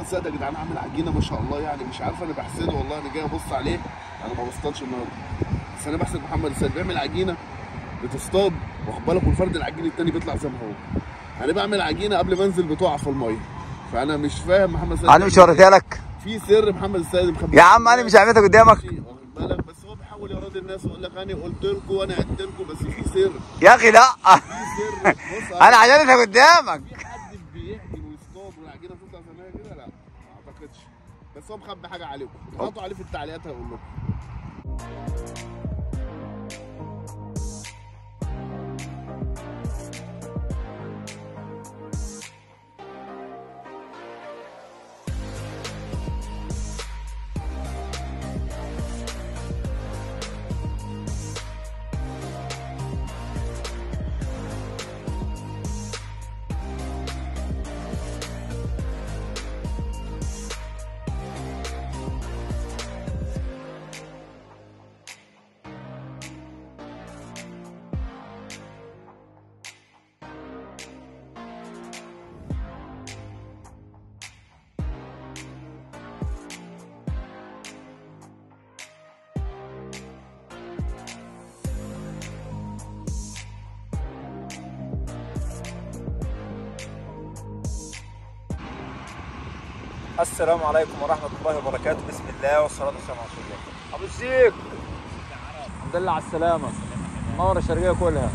محمد سيد يا جدعان عامل عجينه ما شاء الله، يعني مش عارف انا بحسده والله، انا جاي ابص عليه، انا ما بصطادش النهارده بس انا بحسد محمد سيد بيعمل عجينه بتصطاد واخد بالك، والفرد العجين التاني بيطلع زي ما هو. انا بعمل عجينه قبل ما انزل بتقع في الميه، فانا مش فاهم محمد سيد. انا مش وريتها لك في سر محمد السيد مخبي يا عم، انا مش عملتها قدامك واخد بالك، بس هو بيحاول يراضي الناس ويقول لك انا قلت لكم وانا عدت لكم، بس في سر يا اخي. لا في سر. بص انا عملتها قدامك. في حد بيحجم ويصطاد والعجينه بتطلع زي ما هي كده؟ لا ما اعتقدش، بس هو مخبي حاجه عليكم، اضغطوا عليه في التعليقات هيقول لكم. السلام عليكم ورحمة الله وبركاته. بسم الله والصلاة والسلام على رسول الله. أبو السيك الحمد لله على السلامة، منور الشرقية كلها.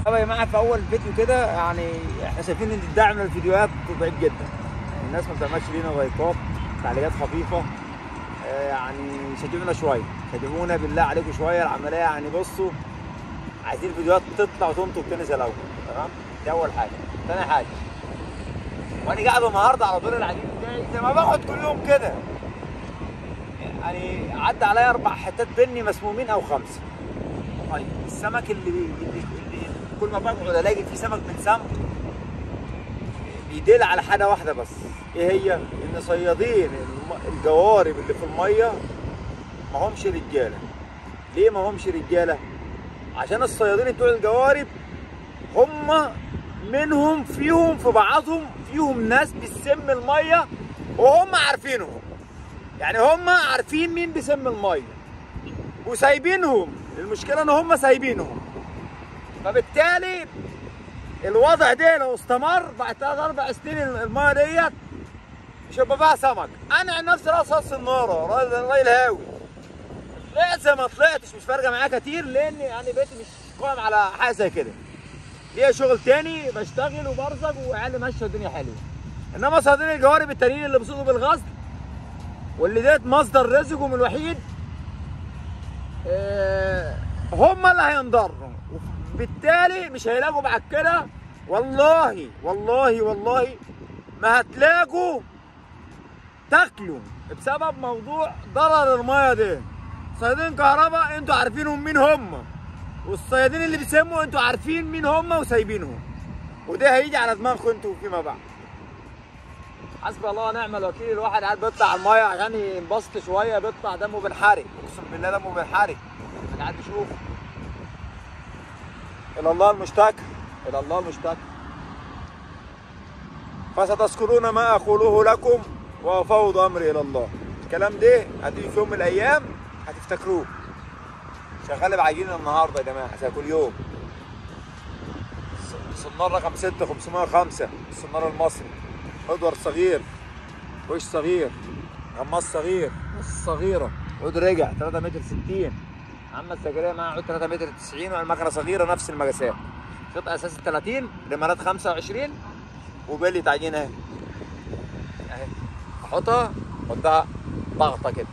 طبعا يا جماعة في أول فيديو كده يعني إحنا شايفين إن الدعم للفيديوهات ضعيف جدا، الناس ما بتعملش لينا لايكات، تعليقات خفيفة، يعني شجعونا شوية، شجعونا بالله عليكم شوية. العملية يعني بصوا عايزين الفيديوهات تطلع وتنطق تاني زي الأول، تمام؟ دي أول حاجة. تاني حاجة، وانا قاعد النهارده على دور العجين بتاعي زي ما باخد كل يوم كده، يعني عدى عليا 4 حتات بني مسمومين او 5. طيب السمك اللي كل ما بقعد الاقي فيه سمك من سم بيدل على حاجه واحده بس، ايه هي؟ ان صيادين الجوارب اللي في الميه ما همش رجاله. ليه ما همش رجاله؟ عشان الصيادين بتوع الجوارب هم منهم فيهم في بعضهم فيهم ناس بتسم الميه وهم عارفينهم، يعني هم عارفين مين بيسم الميه وسايبينهم. المشكله ان هم سايبينهم، فبالتالي الوضع ده لو استمر بعد 3-4 سنين الميه ديت مش هيبقى فيها سمك. انا عن نفسي راس الناره راجل هاوي، طلعت زي ما طلعتش مش فارقه معايا كتير، لان يعني بيتي مش قائم على حاجه زي كده، ليا شغل تاني بشتغل وبرزق وعيالي ماشيه الدنيا حلوه. انما صيادين الجوارب التانيين اللي بيصيدوا بالغصب واللي ديت مصدر رزقهم الوحيد هم اللي هينضروا، وبالتالي مش هيلاقوا بعد كده والله والله والله ما هتلاقوا تاكلوا بسبب موضوع ضرر الميه ده. صيادين كهرباء انتوا عارفينهم مين هم، والصيادين اللي بيسموا انتوا عارفين مين هم وسايبينهم، وده هيجي على دماغكم انتوا فيما بعد. حسبي الله ونعم الوكيل. الواحد قاعد بيطلع على الميه عشان ينبسط شويه بيطلع دمه بينحرق، اقسم بالله دمه بينحرق. انا قاعد بشوف. الى الله المشتكى، الى الله المشتكى. فستذكرون ما اقوله لكم وافوض امري الى الله. الكلام ده هتيجي في يوم من الايام هتفتكروه. شغال بعجينه النهارده يا جماعه زي كل يوم. الصنار رقم 6 505 الصنار المصري، ادوار صغير، وش صغير، غماس صغير، نص صغيره، عود رجع 3 متر 60، محمد زكريا معاه عود 3 متر 90 والمكنه صغيره نفس المقاسات. شوط اساسي 30، رمالات 25، وبلي عجينه اهي. اهي احطها احطها ضغطه كده.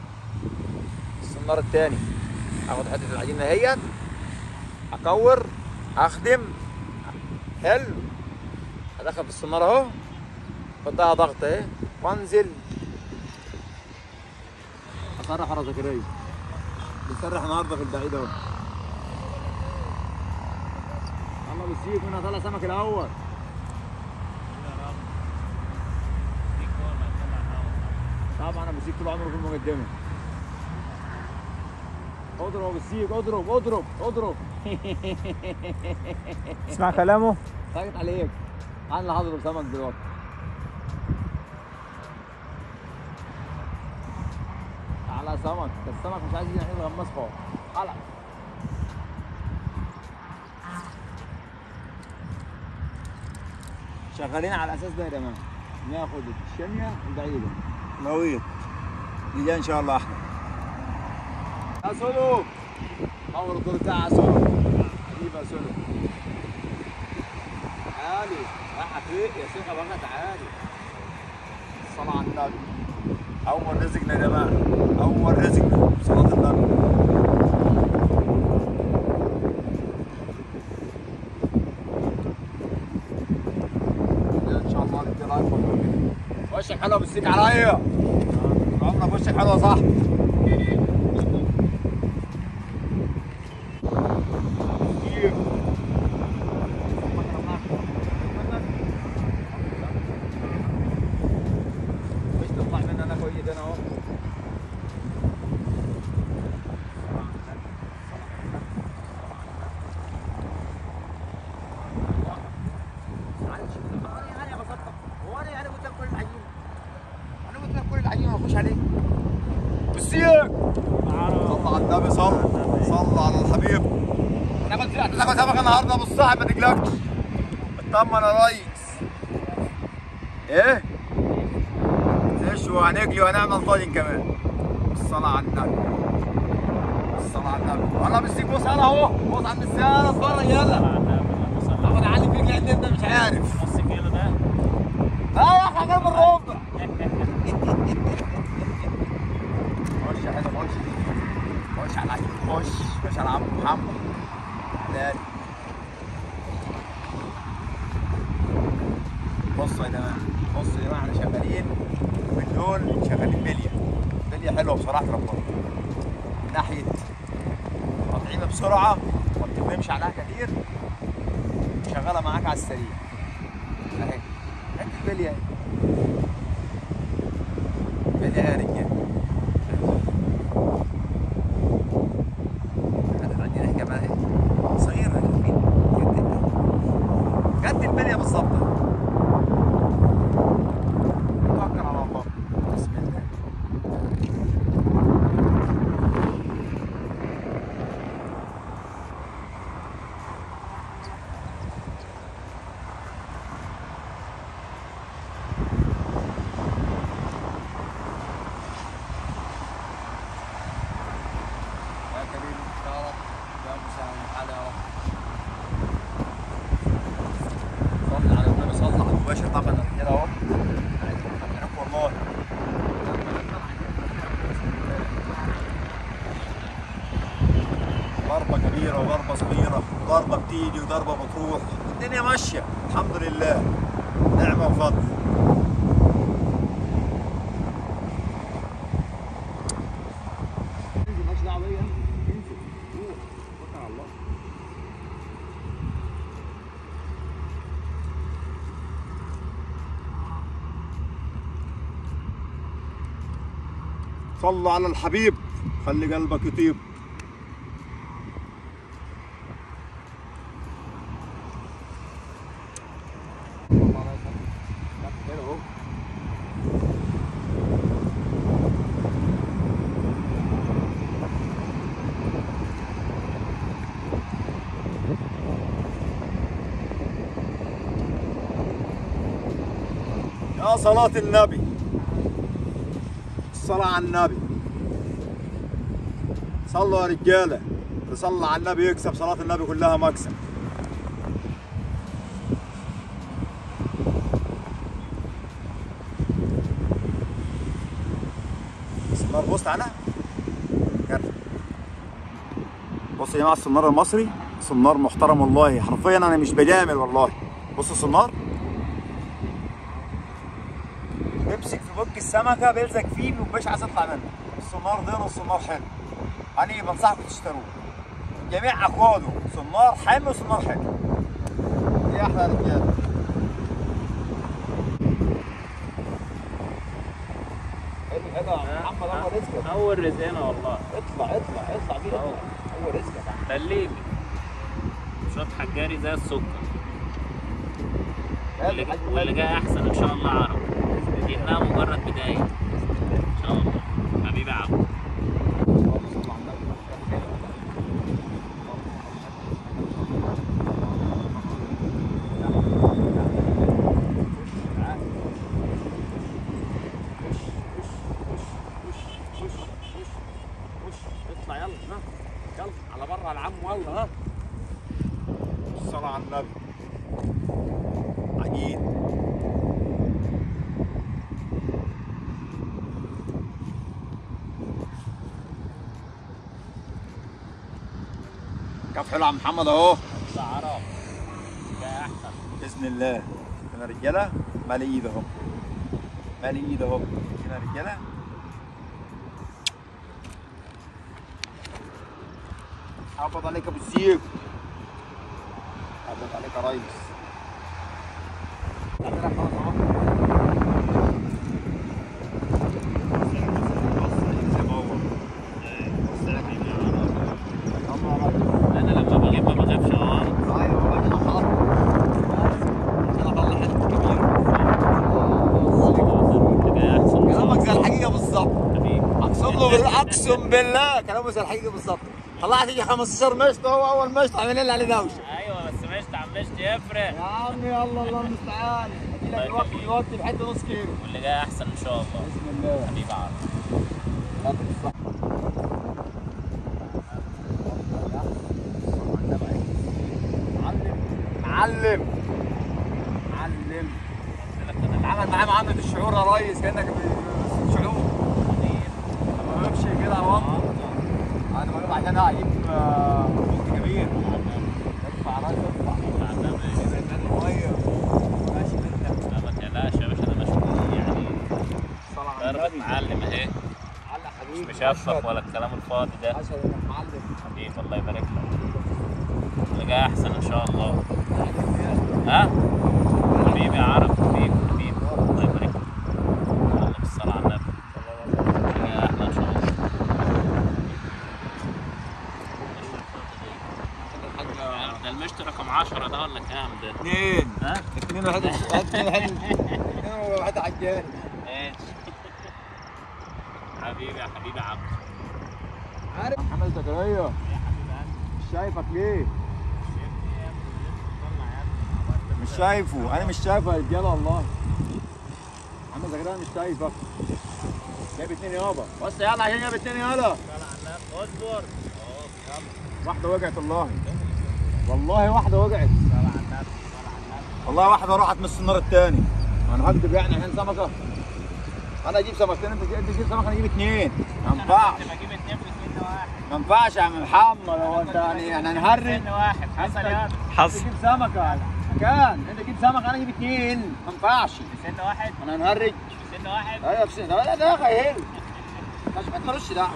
الصنار الثاني اخد حته العجينه اهيت، اكور، اخدم، حلو، ادخل في الصناره اهو، احطها ضغط اهي وانزل اسرح ورا زكريا. بيسرح النهارده في البعيد اهو. يلا بالسيف منها طلع سمك الاول. طبعا ابو سيف طول عمره في المقدمه. اضرب ابو سيف، اضرب اضرب اضرب. اسمع كلامه. ساكت عليك. انا اللي هضرب سمك دلوقتي. سمك، السمك مش عايز يجي الغماس خالص. حلقة شغالين على الاساس ده يا جماعه، ناخد الشاميه البعيده نويت دي جايه ان شاء الله احلى. يا سولو نور الدور بتاعها يا سولو حبيبي يا سولو. تعالي رايحه فين يا شيخه بقى؟ تعالي الصلاه على النبي. اول رزقنا يا جماعه، اول رزقنا صلاه النبي. وشك حلو بالسيك عليا. عمرك وشك حلو يا صاحبي. مش تطلع مني انا كويس انا اهو. بالسيك صل على النبي. صل على الحبيب. هتاكل سمك النهارده ابو الصاحب ما تقلقش. اطمن يا ريس. ايه؟ نشوي وهنجلي وهنعمل طاجن كمان. الصلاة على النبي. الصلاة على النبي. والله بالسيك بص انا اهو. بص عند السيارة اتفرج يلا. اخد علي فيك لان انت مش عارف. نص كيلو ده؟ اه يا اخي جنب الربع. خش يا حلو خش. خش على العجين خش على عم محمد. تاني. بصوا يا جماعه بصوا يا جماعه احنا شغالين من دول شغالين بليه حلوه بصراحه ربنا. من ناحيه تطعيمها بسرعه وما بتتممش عليها كتير. شغاله معاك على السريع. اهي حته بليه اهي. بليه يا رجاله. عندنا كمان اهي صغيره شايفين قد البليه بالظبط. توكل على الله. بسم الله. يا كريم يا رب يا مساعد الحال يا رب. صل على النبي صل على المباشر طبعا كده اهو. والله ضربة كبيرة وضربة صغيرة وضربة بتيجي وضربة بتروح. الدنيا ماشية الحمد لله. نعمة وفضل. انزل مالكش دعوة بيا. انزل روح توكل على الله. صلوا على الحبيب خلي قلبك يطيب. يا صلاة النبي. الصلاة على النبي. صلوا يا رجالة. اللي صلى على النبي يكسب. صلاة النبي كلها مكسب. السنار بص تعالى. بص يا جماعة السنار المصري سنار محترم والله. حرفيا أنا مش بجامل والله. بص السنار بيمسك في بوك السمكة بيلزق فيه مبيبقاش عايز يطلع منه. السنار ده والسنار حلو. أنا بنصحكم تشتروه. جميع أكواده سنار حلو وسنار حلو. دي أحلى يا رجالة. حلو يا محمد أول رزقك. أول رزقنا والله. اطلع بيه أول رزقك. خليك شوط حجاري زي السكر. واللي جاي أحسن إن شاء الله عرب. إنها مجرد بداية. إن شاء الله. حبيبي عبد. كف حلو عم محمد اهو. عرب ده احسن باذن الله. هنا رجاله مالي ايد اهو، مالي ايد اهو. هنا رجاله حافظ عليك ابو السيف، حافظ عليك يا ريس. انا لما بغيب ما بغيبش كلامك زي الحقيقه بالظبط. اقسم بالله كلامه زي الحقيقه بالظبط. طلعت يجي 15 مشط، هو اول مشط عاملين لي عليه دوشه. ايوه بس مشت عم مشت يفرق يا عمي يلا الله المستعان. اجي لك الوقت دلوقتي بحته نص كيلو واللي جاي احسن ان شاء الله باذن الله. حبيبي عرب. معلم معلم اتعامل معاه معامله الشعور يا ريس، كانك شعور لما بمشي كده اهو. انا بقول عشان اجيب بوت كبير ارفع راس ارفع ميه ماشي منك. لا ما تقلقش يا باشا، انا ماشي يعني صلاه على ضربة النبي. معلم اهي، علق حبيبي مش مشفق ولا الكلام الفاضي ده. عشان انك معلم حبيبي الله يبارك لك، اللي جاي احسن ان شاء الله. ها حبيبي يا عرب، حبيبي حبيبي الله يبارك لك. يلا بالصلاة على النبي، اللي جاي احلى ان شاء الله. ده المشت رقم 10 ده ولا كام ده؟ اثنين ها؟ اثنين واحد اثنين واحد عجال. ماشي حبيبي يا حبيبي عبد. عارف محمد زكريا يا حبيبي قلبي مش شايفك ليه؟ شفتني يا ابني طلع يا ابني. مش شايفه، انا مش شايفه يا رجاله والله. محمد زكريا مش شايفك. جايب اتنين يابا، بص يلا عشان جايب اتنين يلا. طلع على النبي اصبر اهو يلا. واحدة وقعت والله، والله واحدة وقعت. طلع على النبي طلع على النبي. والله واحدة راحت من السنار التاني. انا هكدب يعني عشان سمكة؟ انا اجيب سمكتين، انت تجيب سمكة، انا اجيب اتنين. ما ينفعش، كنت بجيب اتنين في سن واحد. ما ينفعش يا عم محمد. هو انت يعني احنا هنهرج؟ سن واحد حصل يا ابني. حصل. تجيب سمكة كان انت تجيب سمكة، انا اجيب اتنين، ما ينفعش. في سن واحد. انا هنهرج؟ في سن واحد. ايوه في سن، لا ده خيال. مش حد مالوش دعوة.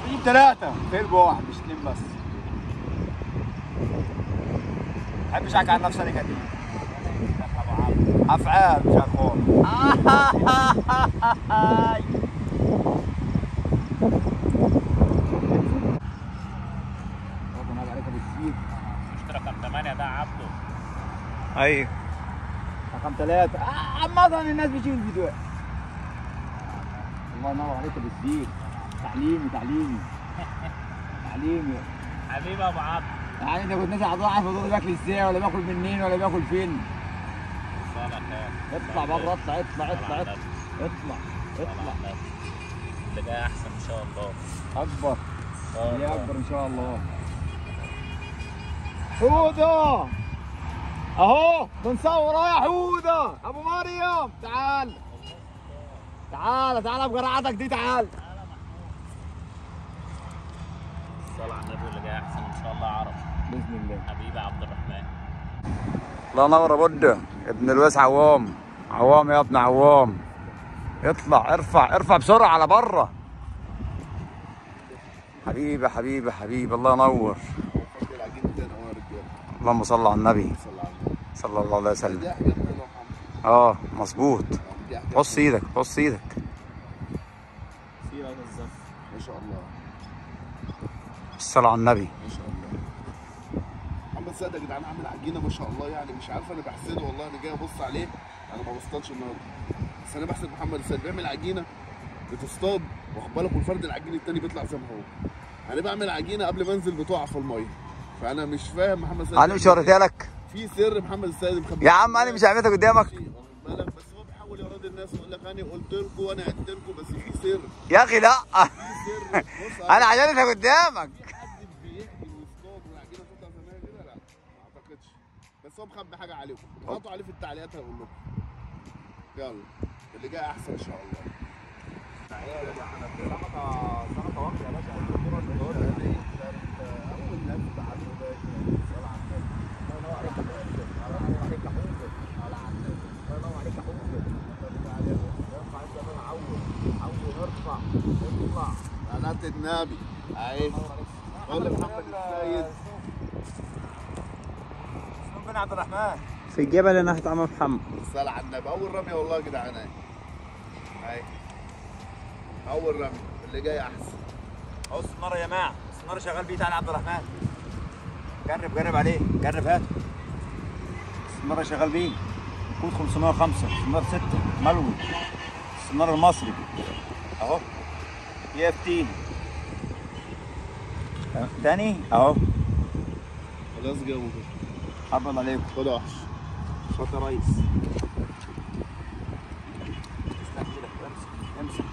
بجيب ثلاثة في واحد مش اتنين بس. ما بحبش احكي عن نفسي انا كده. افعال مش اقوال. ربنا عليك ابو السيف. مش رقم 8 ده عبده. ايوه رقم 3. عامة الناس بتشوف الفيديوهات. الله ينور عليك ابو السيف. تعليمي تعليمي تعليمي. حبيبي ابو عبد. يعني انت كنت ناسي هتضحي فضول باكل ازاي ولا باكل منين ولا باكل فين؟ صالح خير. اطلع بره، اطلع اطلع اطلع اطلع اطلع اطلع. اللي جاي احسن ان شاء الله. اكبر آه. اللي اكبر ان شاء الله. حوده اهو بنصور اهو يا حوده ابو مريم. تعال تعال تعال بجرعتك دي، تعال. الصلاة على النبي، واللي جاي احسن ان شاء الله عرب باذن الله. حبيبي عبد الرحمن. الله ينور يا بودة ابن الويس. عوام عوام يا ابن عوام. اطلع ارفع ارفع بسرعة على بره. حبيبي حبيبي حبيبي الله ينور. اللهم صل على النبي صلى الله عليه وسلم. مظبوط. بص ايدك بص ايدك. ما شاء الله الصلاة على النبي. ما شاء الله. محمد سيد يا جدعان عامل عجينه ما شاء الله، يعني مش عارف انا بحسده والله. انا جاي ابص عليه، انا ما بصطادش النهارده بس انا بحسد محمد سيد بيعمل عجينه بتصطاد، واخد بالك، والفرد العجين التاني بيطلع زي ما هو. انا بعمل عجينه قبل ما انزل بتقع في الميه، فانا مش فاهم محمد سيد. انا مش وريتها لك في سر محمد السيد مخبي يا عم، انا مش عملتها قدامك. واخد بالك، بس هو بيحاول يراضي الناس ويقول لك انا قلت لكم وانا عدت لكم، بس في سر. يا اخي لا في سر. بص انا عملتها قدامك. في حد بيحكي ويصطاد والعجينه تطلع زي ما هي كده؟ لا ما اعتقدش، بس هو مخبي حاجه عليكم. اضغطوا عليه في التعليقات هيقول لكم. يلا اللي جاي احسن ان شاء الله. سمكه واحده يا باشا. قناة النبي اهي. قول لمحمد السيد اسمه بن عبد الرحمن في الجبل ناحية عم محمد. الصلاة على النبي. أول رمية والله يا جدعان أهي. أهي أول رمية اللي جاي أحسن. اهو السناره يا جماعه، السناره شغال بيه تعالى عبد الرحمن. جرب عليه، جرب هات. السناره شغال بيه كود 505 سناره 6 ملوي، السناره المصري اهو اي اف تي. تاني اهو. خلاص جابوا كده. حرب عليكم. خد وحش. شاطر يا ريس. اسلم ايدك امسك.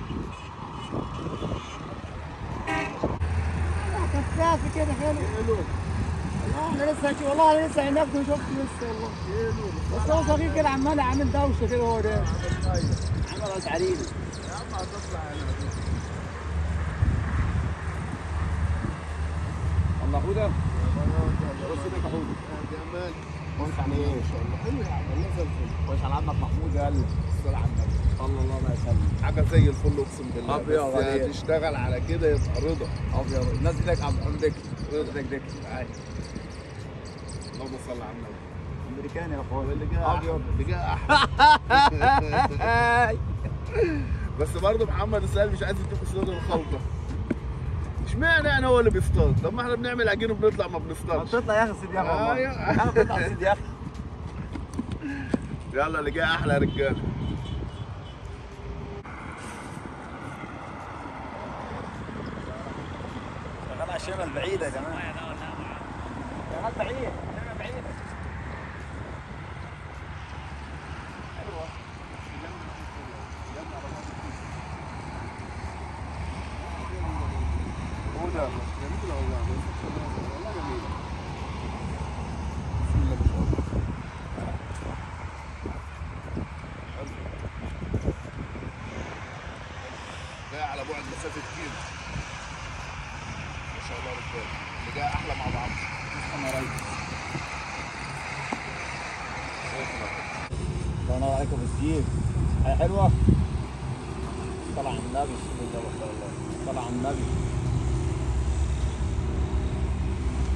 كفافي كده حلو. انا لسه هناك وشفت لسه والله. بس هو صغير كده عمال عامل دوشه كده هو ده. عمل راس عريض. يا عم هتطلع هنا. الله حوده. بص لك يا حوده. يا مان. كويس على ايه؟ ما شاء الله. حلو يا عم والله زي الفل. كويس على عمك محمود يا قلب. الصلاة على النبي. صلى الله عليه وسلم. حاجة زي الفل أقسم بالله. أبيض بس عليك. تشتغل على كده يبقى رضا. ابيض. نزل لك عبد الحميد دك. دك. تعالى. اللهم صل على النبي. امريكاني يا اخويا. اللي جاي ابيض. اللي جاي أحلى. بس برضه محمد السيد مش عايز يديكوا صيد الخلطة. اشمعنى يعني هو اللي بيصطاد؟ طب ما احنا بنعمل عجين وبنطلع ما بنصطادش. بتطلع يا اخي سيد يا اخي والله. أيوة. انا بتطلع سيد يا اخي. يلا اللي جاي احلى يا رجاله. شغال على الشمال البعيده يا جماعه. شغال بعيد. شمال بعيده. حلوه. هدى جميله والله. والله جميله. بسم الله ما شاء الله. جاي على بعد مسافه كيلو. ما شاء الله رجاله. اللي جاي احلى مع بعض. انا ريس. الله ينور عليكم بالزيت. حاجه حلوه. صلى على النبي. بسم الله ما شاء الله. صلى على النبي.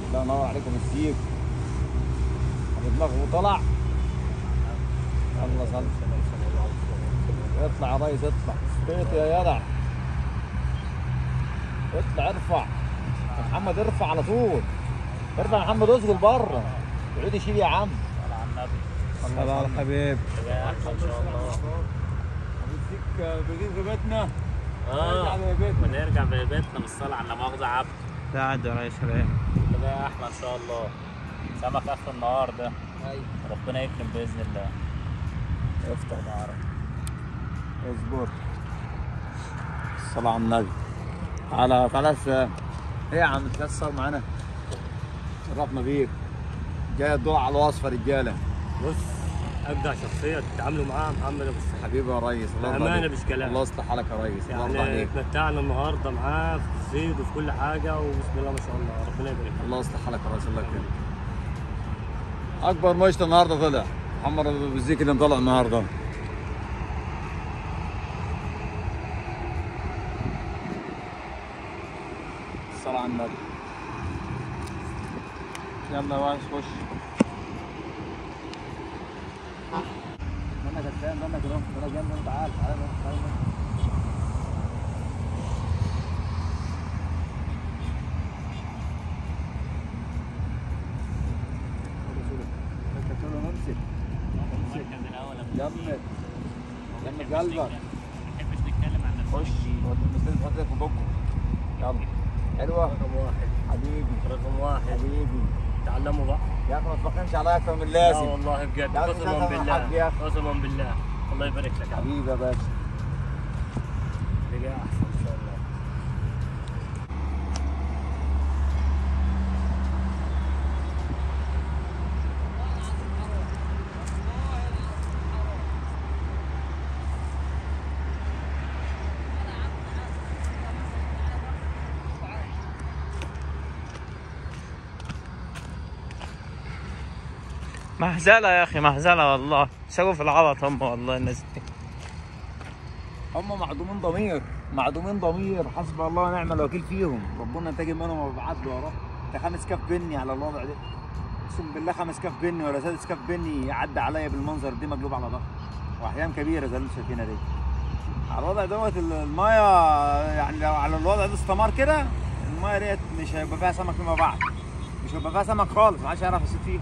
الله ينور عليكم بالزيت. دماغه وطلع. الله صل. اطلع يا ريس اطلع. بيت يا جدع. اطلع ارفع. محمد ارفع على طول. ارفع يا محمد اسجل بره. يعود يشيل يا عم. صلى على النبي. الله على الحبيب. يا أحسن إن شاء الله. بنجيب في بيتنا. اه نرجع ببيتنا. ونرجع ببيتنا بالصلاة على لا مؤاخذة عبد. ساعد يا ريس سلام. كده أحلى إن شاء الله. سمك آخر النهار ده. ايوه. ربنا يكرم بإذن الله. افتح ظهرك. اصبر. الصلاة على النبي. تعالى خلاص. ايه يا عم تكسر معانا. شرفنا بيك. جاي الدور على الوصفة رجالة. بص اجدع شخصيه تتعاملوا معاها محمد ابو السعيد. حبيبي يا ريس الله يرضى بأمانة عليك. مش كلام. الله يصلح حالك يا ريس الله يرضى يعني عليك. اتمتعنا النهارده معاه في الصيد وفي كل حاجه وبسم الله ما شاء الله ربنا يبارك فيك. الله يصلح حالك يا ريس الله يكرمك. اكبر مشط النهارده طلع محمد ابو الزيك اللي طلع النهارده. الصلاة على النبي. يلا يا وائل خش. انا كسبان انا كده انا جنب تعال تعال تعال. المركز الأول جمد جمد قلبك. ما بنحبش نتكلم عن نفسنا خش كتير. المثال تحط لك في بقه. يلا حلوه رقم واحد. حبيبي رقم واحد. حبيبي. تعلموا بقى. يا اخي ما تفخمش عليا اكتر من لا لازم. والله بجد لا، قسما تسلم يا حاج يا بالله أخي. قسما بالله. الله يبارك لك يا عم. حبيبي يا باشا. اللي جاي احسن ان شاء الله. مهزله يا اخي، مهزله والله. سووا في العبط هم والله الناس دي. هم معدومين ضمير، معدومين ضمير، حسب الله ونعم الوكيل فيهم. ربنا ينتقم منهم ويبعت له وراه. ده 5 كاف بني على الوضع ده، اقسم بالله 5 كاف بني ولا 6 كاف بني يعدي عليا بالمنظر دي مقلوب على ظهري، واحيان كبيره زي اللي انتم شايفينها دي. على الوضع دوت المايه يعني لو على الوضع ده استمر كده المايه ديت مش هيبقى فيها سمك فيما بعد، مش هيبقى فيها سمك خالص، محدش هيعرف يصيد فيه.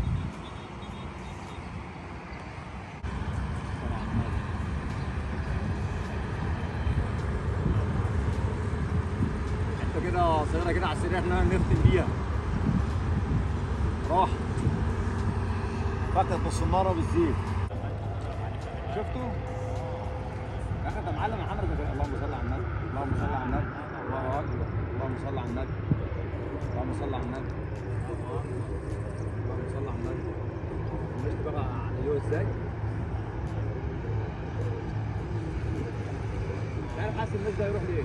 حته كده صغيره كده على السريع احنا نختم بيها. راح فكت بالصناره بالزيت. شفتوا؟ يا اخي ده معلم محمد. اللهم صل على النبي، اللهم صل على النبي، الله اكبر، اللهم صل على النبي، اللهم صل على النبي، اللهم صل على النبي. مش بقى عملوه ازاي؟ مش عارف حاسس الناس ده هيروح ليه؟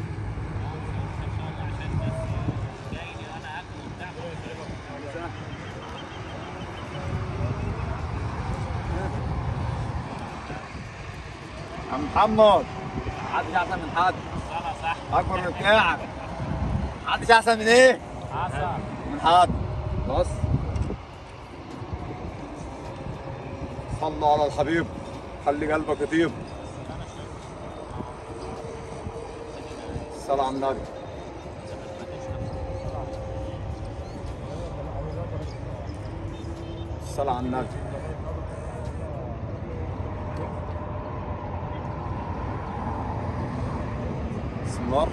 عم محمد محدش احسن من حد. صح. اكبر من بتاعك. محدش احسن من ايه؟ حصل. من حد. بص صلى على الحبيب، خلي قلبك يطيب. الصلاة على النبي. الصلاة على النبي. السمار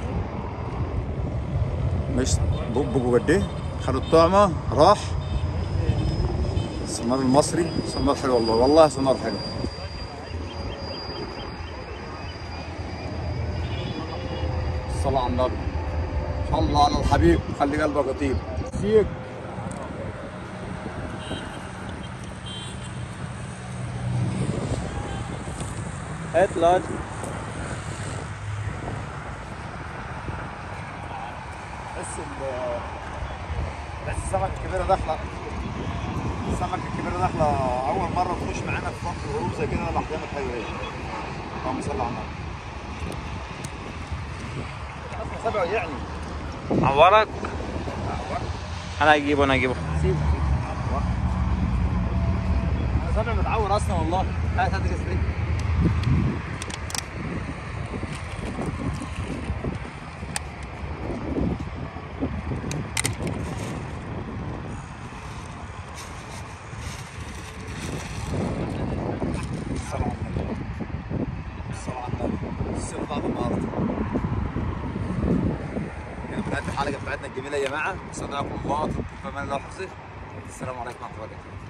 مش بقوا قد ايه؟ خدوا الطعمة راح. السمار المصري سمار حلو والله، والله سمار حلو. الصلاة على النبي. صلى على الحبيب، خلي قلبك يطيب. سيك هات لاد. بس السمكة الكبيرة داخلة، السمكة الكبيرة داخلة أول مرة تخش معانا في وقت الغروب زي كده الأحجام الحيوية. اللهم صل على النبي. أصلا سبعه يعني. عورك؟ أنا أجيبه، أنا أجيبه. سيبه. أنا سبع متعور أصلا والله. هات هات جسدي. الحلقه بتاعتنا الجميله يا جماعه، استودعكم الله، اترككم في امان الله وحفظه. السلام عليكم ورحمه الله وبركاته.